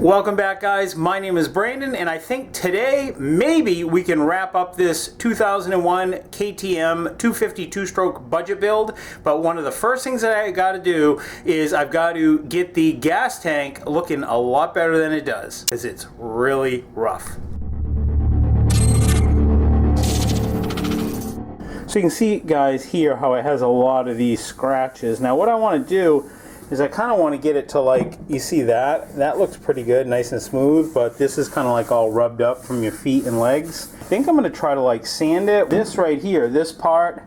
Welcome back, guys. My name is Brandon, and I think today maybe we can wrap up this 2001 KTM 252-stroke budget build. But one of the first things that I got to do is I've got to get the gas tank looking a lot better than it does, because it's really rough. So you can see, guys, here how it has a lot of these scratches. Now what I want to do is I kind of want to get it to, like, you see that looks pretty good, nice and smooth, but this is kind of like all rubbed up from your feet and legs. I think I'm going to try to like sand it. This right here, this part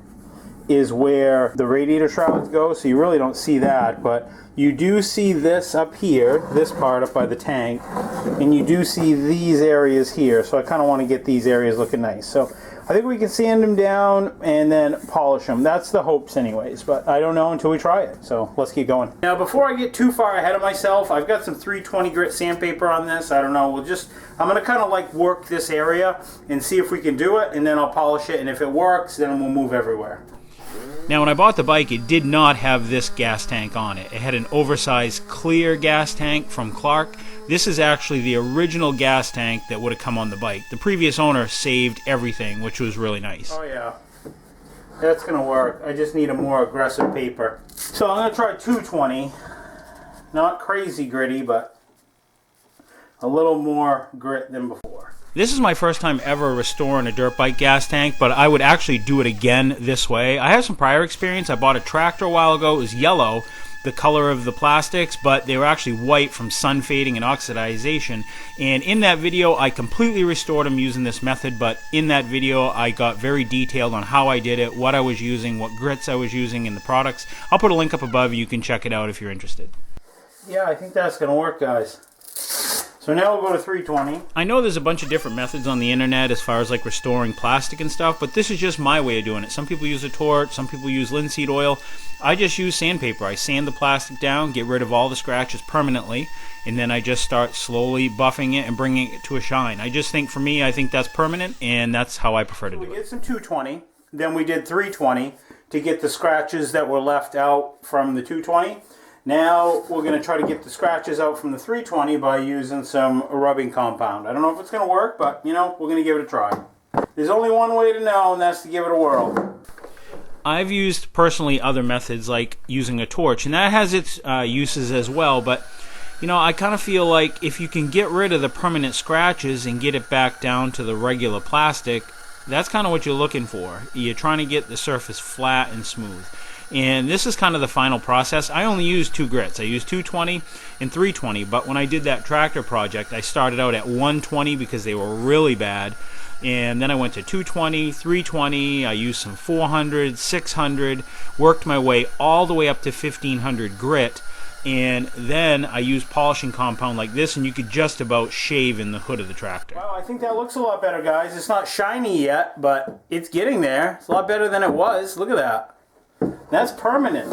is where the radiator shrouds go, so you really don't see that, but you do see this up here, this part up by the tank, and you do see these areas here, so I kind of want to get these areas looking nice. So I think we can sand them down and then polish them. That's the hopes anyways, but I don't know until we try it. So let's keep going. Now before I get too far ahead of myself, I've got some 320 grit sandpaper on this. I don't know, I'm gonna kind of like work this area and see if we can do it, and then I'll polish it, and if it works, then we'll move everywhere. Now when I bought the bike, it did not have this gas tank on it. It had an oversized clear gas tank from Clark. This is actually the original gas tank that would have come on the bike. The previous owner saved everything, which was really nice. Oh yeah, that's gonna work. I just need a more aggressive paper. So I'm gonna try 220. Not crazy gritty, but a little more grit than before. This is my first time ever restoring a dirt bike gas tank, but I would actually do it again this way. I have some prior experience. I bought a tractor a while ago. It was yellow, the color of the plastics, but they were actually white from sun fading and oxidization. And in that video, I completely restored them using this method, but in that video, I got very detailed on how I did it, what I was using, what grits I was using in the products. I'll put a link up above. You can check it out if you're interested. Yeah, I think that's going to work, guys. So now we'll go to 320. I know there's a bunch of different methods on the internet as far as like restoring plastic and stuff, but this is just my way of doing it. Some people use a torch, some people use linseed oil. I just use sandpaper. I sand the plastic down, get rid of all the scratches permanently, and then I just start slowly buffing it and bringing it to a shine. I just think, for me, I think that's permanent, and that's how I prefer to do it. We did some 220, then we did 320 to get the scratches that were left out from the 220. Now we're going to try to get the scratches out from the 320 by using some rubbing compound. I don't know if it's going to work, but you know, we're going to give it a try. There's only one way to know, and that's to give it a whirl. I've used personally other methods like using a torch, and that has its uses as well, but you know, I kind of feel like if you can get rid of the permanent scratches and get it back down to the regular plastic, that's kind of what you're looking for. You're trying to get the surface flat and smooth. And this is kind of the final process. I only use 2 grits. I use 220 and 320, but when I did that tractor project, I started out at 120 because they were really bad, and then I went to 220, 320, I used some 400, 600, worked my way all the way up to 1500 grit, and then I used polishing compound like this, and you could just about shave in the hood of the tractor. Well, I think that looks a lot better, guys. It's not shiny yet, but it's getting there. It's a lot better than it was. Look at that. That's permanent.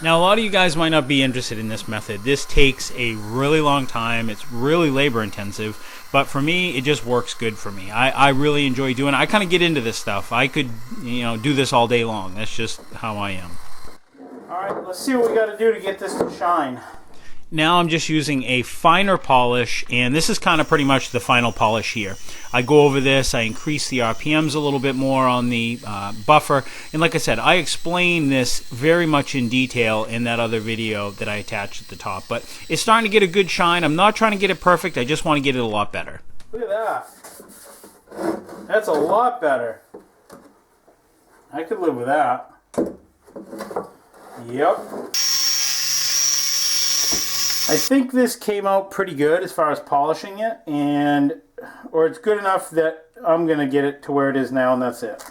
Now, a lot of you guys might not be interested in this method. This takes a really long time. It's really labor intensive, but for me, it just works good for me. I really enjoy doing it. I kind of get into this stuff. I could, you know, do this all day long. That's just how I am. All right, let's see what we got to do to get this to shine. Now I'm just using a finer polish, and this is kind of pretty much the final polish here. I go over this, I increase the RPMs a little bit more on the buffer, and like I said, I explain this very much in detail in that other video that I attached at the top. But it's starting to get a good shine. I'm not trying to get it perfect, I just want to get it a lot better. Look at that. That's a lot better. I could live with that. Yep. I think this came out pretty good as far as polishing it, or it's good enough that I'm going to get it to where it is now, and that's it.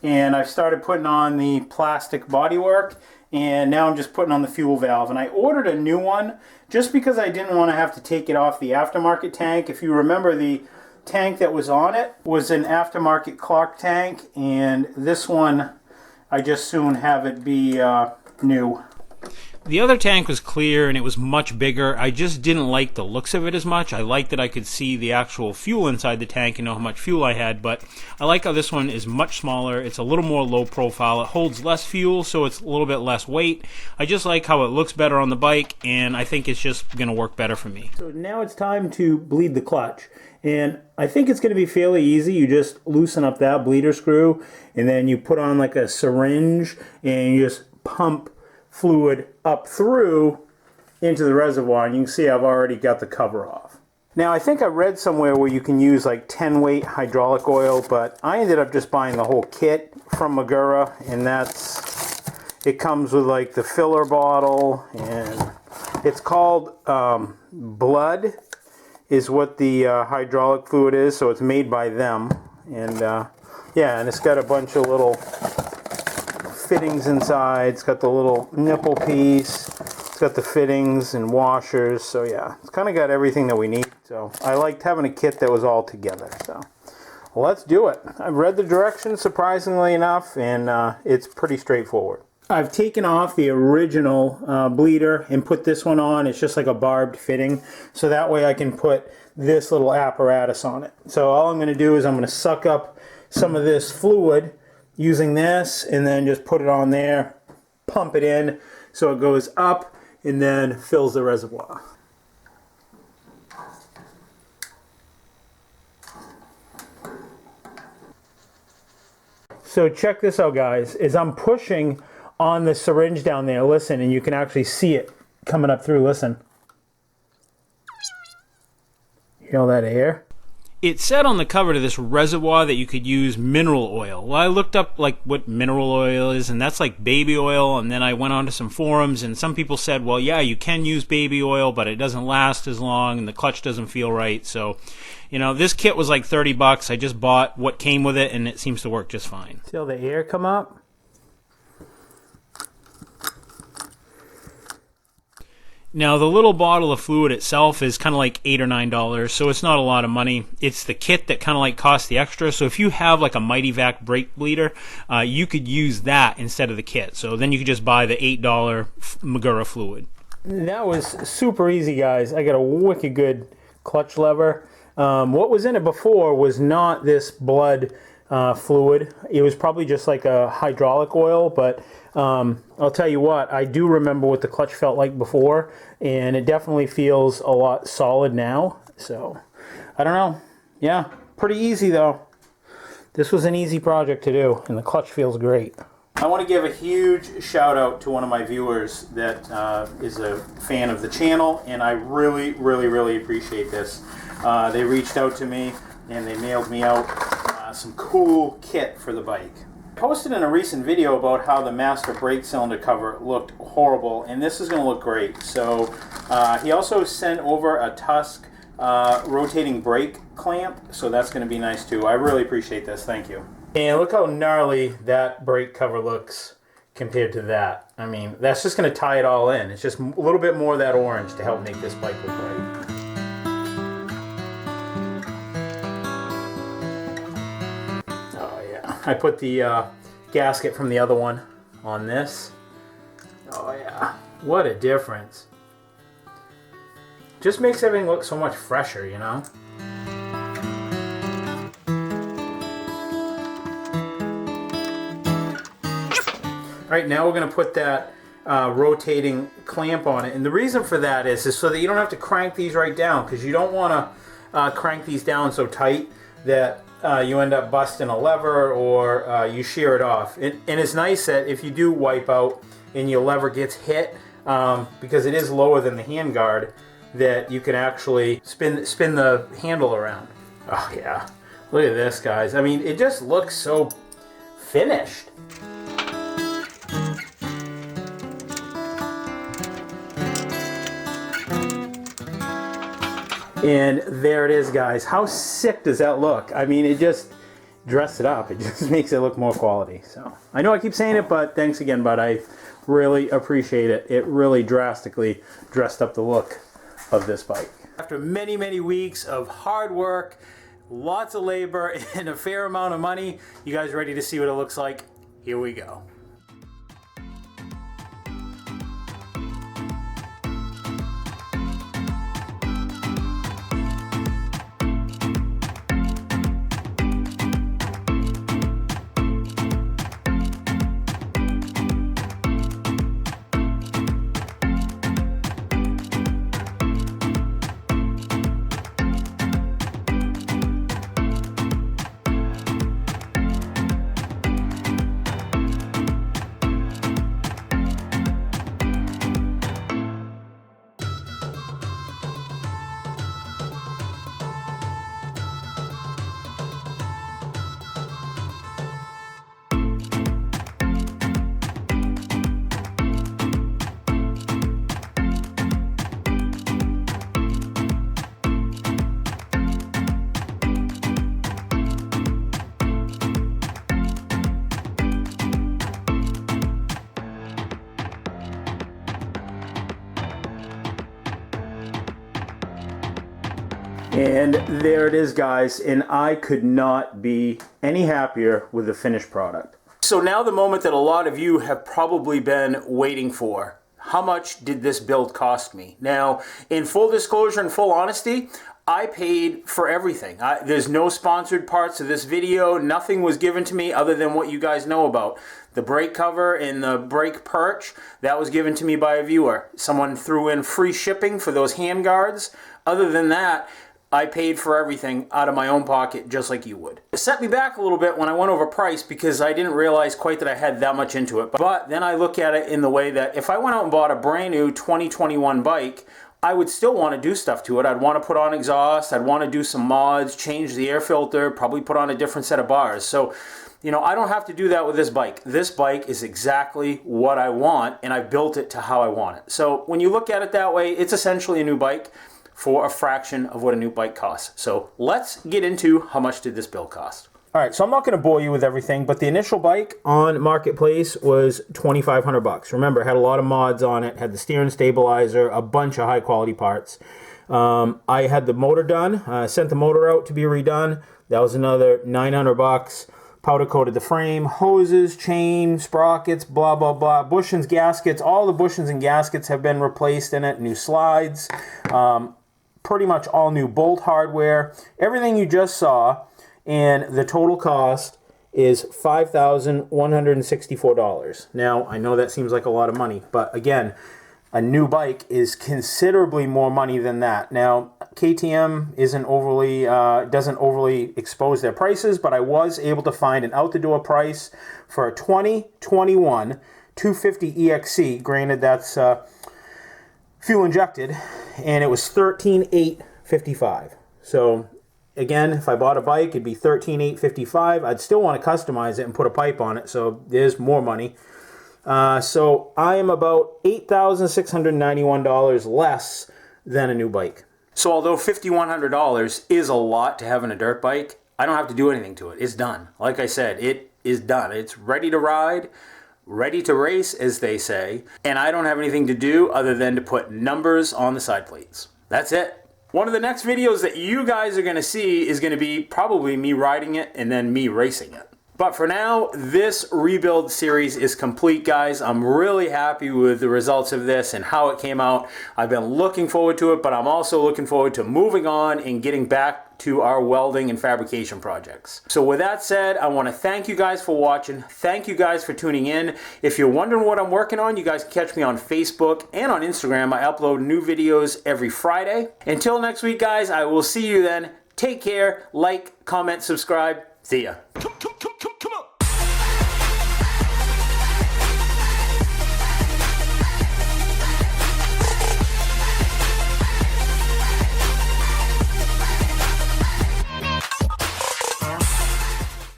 And I've started putting on the plastic bodywork, and now I'm just putting on the fuel valve. And I ordered a new one just because I didn't want to have to take it off the aftermarket tank. If you remember, the tank that was on it was an aftermarket Clark tank, and this one I just soon have it be new. The other tank was clear and it was much bigger. I just didn't like the looks of it as much. I liked that I could see the actual fuel inside the tank and know how much fuel I had, but I like how this one is much smaller. It's a little more low profile. It holds less fuel, so it's a little bit less weight. I just like how it looks better on the bike, and I think it's just going to work better for me. So now it's time to bleed the clutch. And I think it's going to be fairly easy. You just loosen up that bleeder screw, and then you put on like a syringe, and you just pump fluid up through into the reservoir, and you can see I've already got the cover off. Now I think I read somewhere where you can use like 10 weight hydraulic oil, but I ended up just buying the whole kit from Magura, and it comes with like the filler bottle, and it's called Blood is what the hydraulic fluid is, so it's made by them, and yeah, and it's got a bunch of little fittings inside. It's got the little nipple piece, it's got the fittings and washers, so yeah, it's kind of got everything that we need. So I liked having a kit that was all together. So let's do it. I've read the directions surprisingly enough, and it's pretty straightforward. I've taken off the original bleeder and put this one on. It's just like a barbed fitting, so that way I can put this little apparatus on it. So all I'm going to do is I'm going to suck up some of this fluid using this, and then just put it on there, pump it in so it goes up and then fills the reservoir. So check this out, guys. As I'm pushing on the syringe down there, listen, and you can actually see it coming up through. Listen. You hear all that air? It said on the cover to this reservoir that you could use mineral oil. Well, I looked up like what mineral oil is, and that's like baby oil, and then I went on to some forums, and some people said, well, yeah, you can use baby oil, but it doesn't last as long, and the clutch doesn't feel right. So, you know, this kit was like $30. I just bought what came with it, and it seems to work just fine. See all the air come up? Now, the little bottle of fluid itself is kind of like $8 or $9, so it's not a lot of money. It's the kit that kind of like costs the extra. So if you have like a Mighty Vac brake bleeder, you could use that instead of the kit. So then you could just buy the $8 Magura fluid. That was super easy, guys. I got a wicked good clutch lever. What was in it before was not this blood fluid. It was probably just like a hydraulic oil, but I'll tell you what, I do remember what the clutch felt like before, and it definitely feels a lot solid now. So I don't know. Yeah, pretty easy though. This was an easy project to do, and the clutch feels great. I want to give a huge shout out to one of my viewers that is a fan of the channel, and I really, really, really appreciate this. They reached out to me and they mailed me out some cool kit for the bike. I posted in a recent video about how the master brake cylinder cover looked horrible, and this is going to look great. So he also sent over a Tusk rotating brake clamp, so that's going to be nice too. I really appreciate this. Thank you. And look how gnarly that brake cover looks compared to that. I mean, that's just going to tie it all in. It's just a little bit more of that orange to help make this bike look right. I put the gasket from the other one on this. Oh yeah, what a difference. Just makes everything look so much fresher, you know? Alright, now we're going to put that rotating clamp on it. And the reason for that is so that you don't have to crank these right down, because you don't want to crank these down so tight that you end up busting a lever or you shear it off. And it's nice that if you do wipe out and your lever gets hit, because it is lower than the handguard, that you can actually spin the handle around. Oh yeah, look at this, guys. I mean, it just looks so finished. And there it is, guys. How sick does that look? I mean, it just dressed it up. It just makes it look more quality. So I know I keep saying it, but thanks again, bud. I really appreciate it. It really drastically dressed up the look of this bike. After many, many weeks of hard work, lots of labor, and a fair amount of money, you guys ready to see what it looks like? Here we go. And there it is, guys, and I could not be any happier with the finished product. So now the moment that a lot of you have probably been waiting for. How much did this build cost me? Now, in full disclosure and full honesty, I paid for everything. There's no sponsored parts of this video. Nothing was given to me other than what you guys know about. The brake cover and the brake perch, that was given to me by a viewer. Someone threw in free shipping for those hand guards. Other than that, I paid for everything out of my own pocket, just like you would. It set me back a little bit when I went over price because I didn't realize quite that I had that much into it. But then I look at it in the way that if I went out and bought a brand new 2021 bike, I would still want to do stuff to it. I'd want to put on exhaust, I'd want to do some mods, change the air filter, probably put on a different set of bars. So, you know, I don't have to do that with this bike. This bike is exactly what I want, and I built it to how I want it. So when you look at it that way, it's essentially a new bike for a fraction of what a new bike costs. So let's get into how much did this build cost. All right, so I'm not going to bore you with everything, but the initial bike on Marketplace was $2,500. Remember, it had a lot of mods on it, had the steering stabilizer, a bunch of high quality parts. I had the motor done, sent the motor out to be redone. That was another $900. Powder coated the frame, hoses, chain, sprockets, blah, blah, blah. Bushings, gaskets, all the bushings and gaskets have been replaced in it, new slides, pretty much all new bolt hardware. Everything you just saw, and the total cost is $5,164. Now, I know that seems like a lot of money, but again, a new bike is considerably more money than that. Now, KTM doesn't overly expose their prices, but I was able to find an out-the-door price for a 2021 250 EXC. Granted, that's fuel injected, and it was $13,855. So again, if I bought a bike, it'd be $13,855. I'd still want to customize it and put a pipe on it, so there's more money. So I am about $8,691 less than a new bike. So although $5,100 is a lot to have in a dirt bike, I don't have to do anything to it. It's done. Like I said, it is done. It's ready to ride, ready to race, as they say, and I don't have anything to do other than to put numbers on the side plates. That's it. One of the next videos that you guys are going to see is going to be probably me riding it and then me racing it. But for now, this rebuild series is complete, guys. I'm really happy with the results of this and how it came out. I've been looking forward to it, but I'm also looking forward to moving on and getting back to our welding and fabrication projects. So with that said, I want to thank you guys for watching. Thank you guys for tuning in. If you're wondering what I'm working on, you guys can catch me on Facebook and on Instagram. I upload new videos every Friday. Until next week, guys, I will see you then. Take care, like, comment, subscribe. See ya.